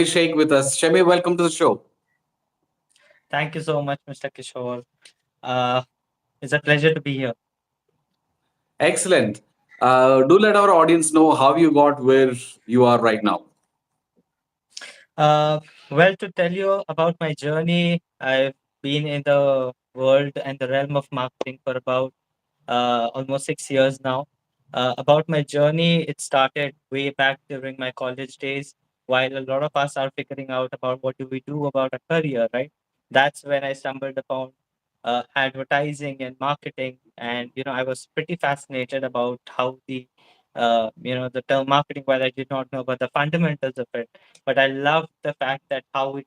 Sheikh with us. Shami, welcome to the show. Thank you so much, Mr. Kishore. Uh, it's a pleasure to be here. Excellent. Do let our audience know how you got where you are right now. Uh, well, to tell you about my journey, I've been in the world and the realm of marketing for about almost 6 years now. About my journey, it started way back during my college days, while a lot of us are figuring out about what do we do about a career, right? That's when I stumbled upon advertising and marketing, and I was pretty fascinated about how the term marketing, while I did not know about the fundamentals of it, but I loved the fact that how it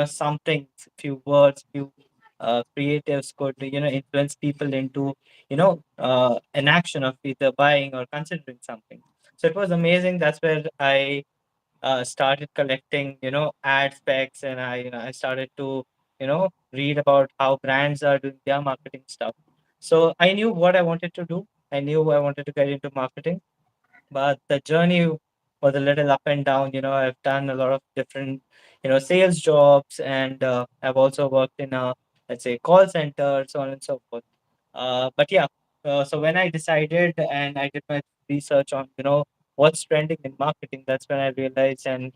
something, few words, few creatives could influence people into an action of either buying or considering something. So it was amazing. That's where I started collecting ad specs, and I started to read about how brands are doing their marketing stuff. So I knew what I wanted to do. I knew I wanted to get into marketing, but the journey was a little up and down. I've done a lot of different sales jobs, and I've also worked in a, let's say, call center, so on and so forth. But yeah, so when I decided and I did my research on what's trending in marketing, that's when I realized, and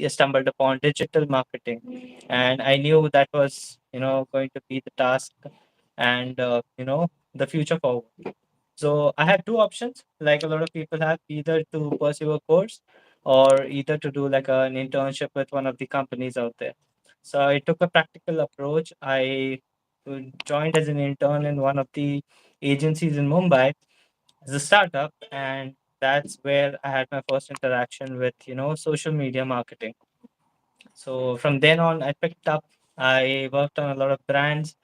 stumbled upon digital marketing, and I knew that was going to be the task, and the future forward. So I had two options, like a lot of people have, either to pursue a course or either to do like an internship with one of the companies out there. So I took a practical approach. I joined as an intern in one of the agencies in Mumbai as a startup, and that's where I had my first interaction with social media marketing. So from then on, I picked up. I worked on a lot of brands.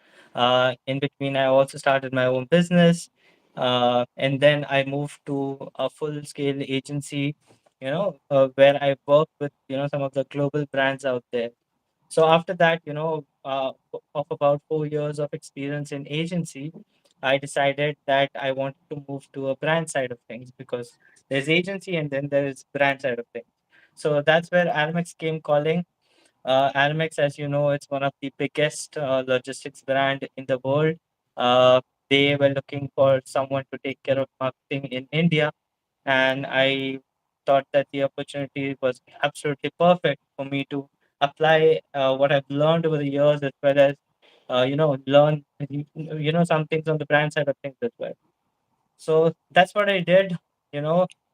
In between, I also started my own business, and then I moved to a full-scale agency. Where I worked with some of the global brands out there. So after that, of about 4 years of experience in agency, I decided that I wanted to move to a brand side of things, because there's agency and then there's brand side of things. So that's where Aramex came calling. Aramex, as you know, it's one of the biggest logistics brand in the world. Uh, they were looking for someone to take care of marketing in India, and I thought that the opportunity was absolutely perfect for me to apply what I've learned over the years, as well as learn some things on the brand side of things as well. So that's what I did,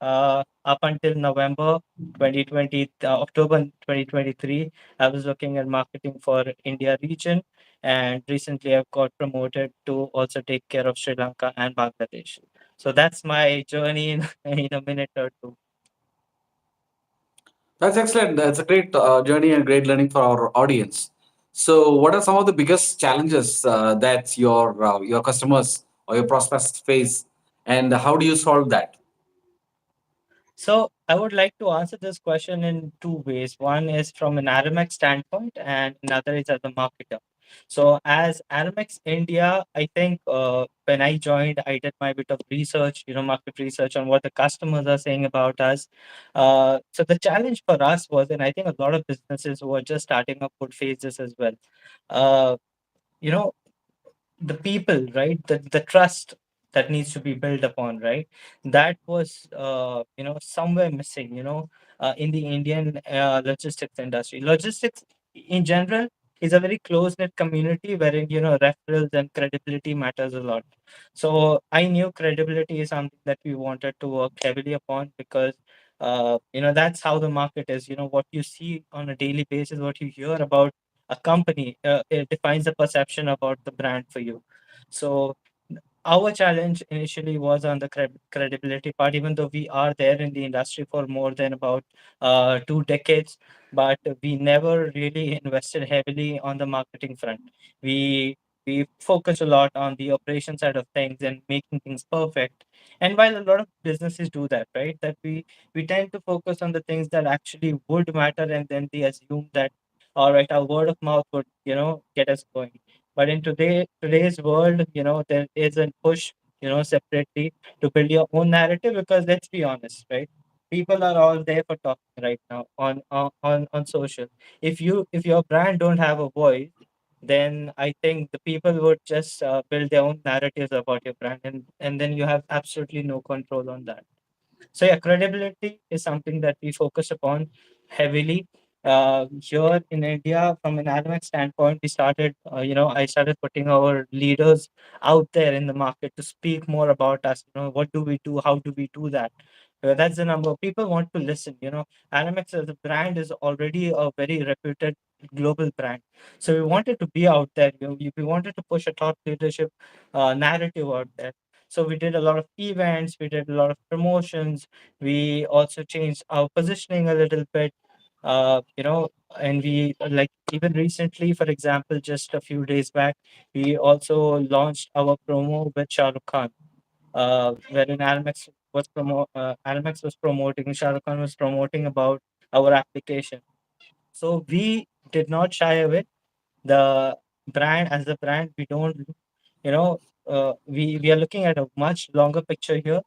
up until November 2020, October 2023. I was looking at marketing for India region, and recently I've got promoted to also take care of Sri Lanka and Bangladesh. So that's my journey in, in a minute or two. That's excellent. That's a great journey and great learning for our audience. So, what are some of the biggest challenges that your customers or your prospects face, and how do you solve that? So I would like to answer this question in two ways. One is from an Aramex standpoint, and another is as a marketer. So as Aramex India, I think when I joined, I did my bit of research, market research on what the customers are saying about us. So the challenge for us was, and I think a lot of businesses who are just starting up would face this as well. Uh, you know, the people, right? The trust that needs to be built upon, right? That was somewhere missing, in the Indian logistics industry. Logistics in general is a very close knit community, wherein referrals and credibility matters a lot. So I knew credibility is something that we wanted to work heavily upon, because that's how the market is. What you see on a daily basis, what you hear about a company, it defines the perception about the brand for you. So our challenge initially was on the credibility part, even though we are there in the industry for more than about 2 decades, but we never really invested heavily on the marketing front. We focused a lot on the operation side of things and making things perfect. And while a lot of businesses do that, right, that we tend to focus on the things that actually would matter, and then they assume that, all right, our word of mouth would get us going. But in today's world, there is a push, separately, to build your own narrative, because let's be honest, right? People are all there for talking right now on social. If your brand don't have a voice, then I think the people would just build their own narratives about your brand, and then you have absolutely no control on that. So yeah, credibility is something that we focus upon heavily. Here in India, from an academic standpoint, I started putting our leaders out there in the market to speak more about us. What do we do? How do we do that? That's the number. People want to listen. Animex as a brand is already a very reputed global brand. So we wanted to be out there. We wanted to push a thought leadership narrative out there. So we did a lot of events, we did a lot of promotions, we also changed our positioning a little bit, and we like even recently, for example, just a few days back, we also launched our promo with Shah Rukh Khan, wherein Almex was promoting, Shah Rukh Khan was promoting about our application. So we did not shy away. The brand as a brand, we don't, you know, we are looking at a much longer picture here,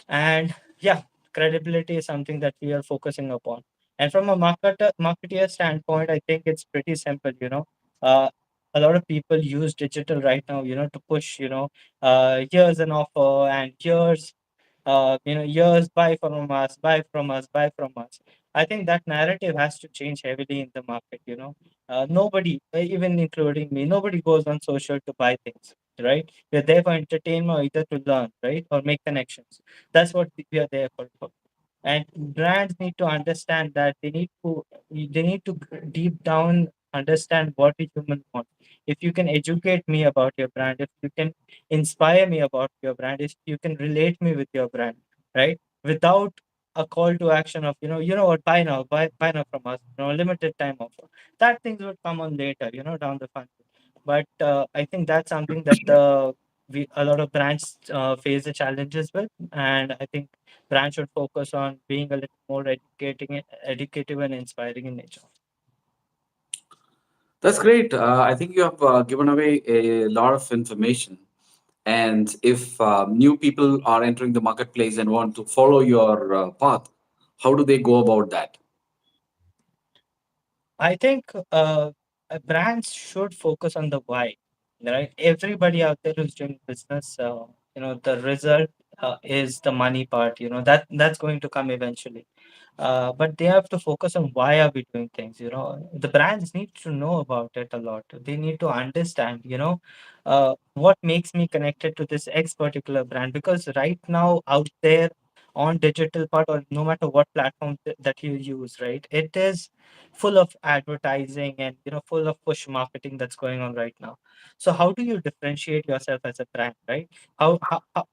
and yeah, credibility is something that we are focusing upon. And from a marketer standpoint, I think it's pretty simple. Uh, a lot of people use digital right now, to push, here's an offer, and years buy from us, buy from us, buy from us. I think that narrative has to change heavily in the market. Nobody, even including me, nobody goes on social to buy things, right? We're there for entertainment or either to learn, right? Or make connections. That's what we are there for. And brands need to understand that they need to deep down understand what the human want. If you can educate me about your brand, if you can inspire me about your brand, if you can relate me with your brand, right, without a call to action of what, buy now, buy now from us, limited time offer, that things would come on later, down the fund. But I think that's something that a lot of brands face the challenges with, and I think brands should focus on being a little more educative and inspiring in nature. That's great. I think you have given away a lot of information. And if new people are entering the marketplace and want to follow your path, how do they go about that? I think brands should focus on the why. Right? Everybody out there who's doing business, the result is the money part. That's going to come eventually. But they have to focus on why are we doing things. The brands need to know about it a lot. They need to understand. What makes me connected to this X particular brand, because right now out there on digital part, or no matter what platform that you use, right, it is full of advertising and full of push marketing that's going on right now. So how do you differentiate yourself as a brand, right?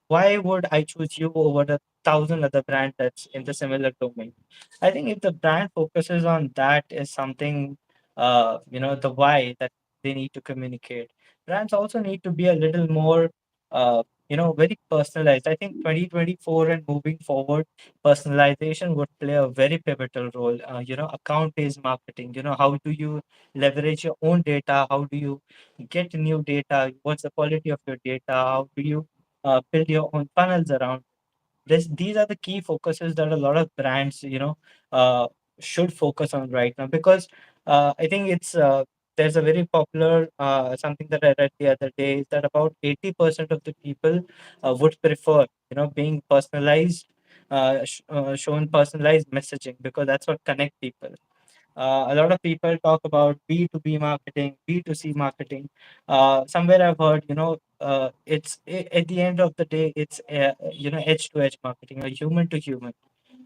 Why would I choose you over the thousand other brands that's in the similar domain? I think if the brand focuses on that is something, the why that they need to communicate. Brands also need to be a little more very personalized. I think 2024 and moving forward, personalization would play a very pivotal role. Account based marketing, how do you leverage your own data? How do you get new data? What's the quality of your data? How do you build your own funnels around these are the key focuses that a lot of brands uh, should focus on right now, because I think it's there's a very popular something that I read the other day, is that about 80% of the people would prefer being personalized, shown personalized messaging, because that's what connect people. A lot of people talk about B2B marketing, B2C marketing. Somewhere I've heard, at the end of the day, it's edge to edge marketing, or human to human,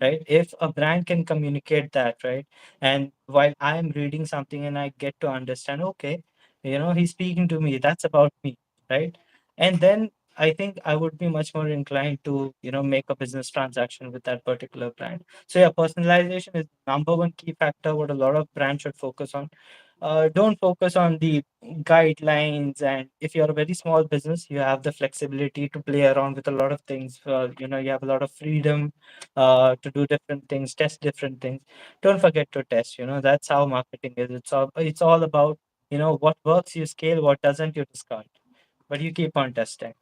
right? If a brand can communicate that, right, and while I'm reading something and I get to understand, okay, he's speaking to me, that's about me, right? And then I think I would be much more inclined to make a business transaction with that particular brand. So yeah, personalization is number one key factor what a lot of brands should focus on. Don't focus on the guidelines, and if you're a very small business, you have the flexibility to play around with a lot of things. You have a lot of freedom to do different things, test different things. Don't forget to test. That's how marketing is. It's all about what works you scale, what doesn't you discard, but you keep on testing.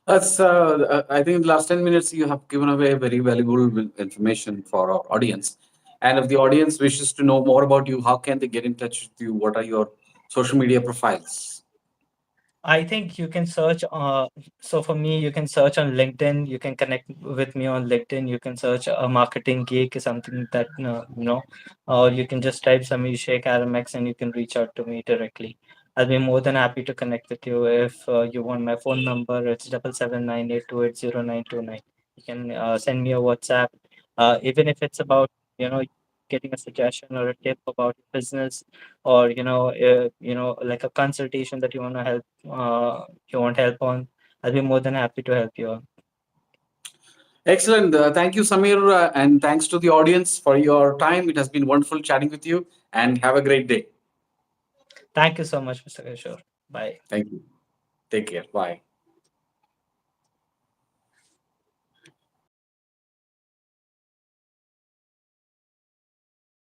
I think in the last 10 minutes you have given away very valuable information for our audience. And if the audience wishes to know more about you, how can they get in touch with you? What are your social media profiles? I think you can search. So for me, you can search on LinkedIn. You can connect with me on LinkedIn. You can search a marketing gig, something that or you can just type Samir Sheikh Aramex and you can reach out to me directly. I'll be more than happy to connect with you. If you want my phone number, it's 7798280929. You can send me a WhatsApp, even if it's about getting a suggestion or a tip about your business, or like a consultation that you want help on. I'll be more than happy to help you out. Excellent. Thank you, Samir. And thanks to the audience for your time. It has been wonderful chatting with you and have a great day. Thank you so much, Mr. Kishore. Bye. Thank you. Take care. Bye.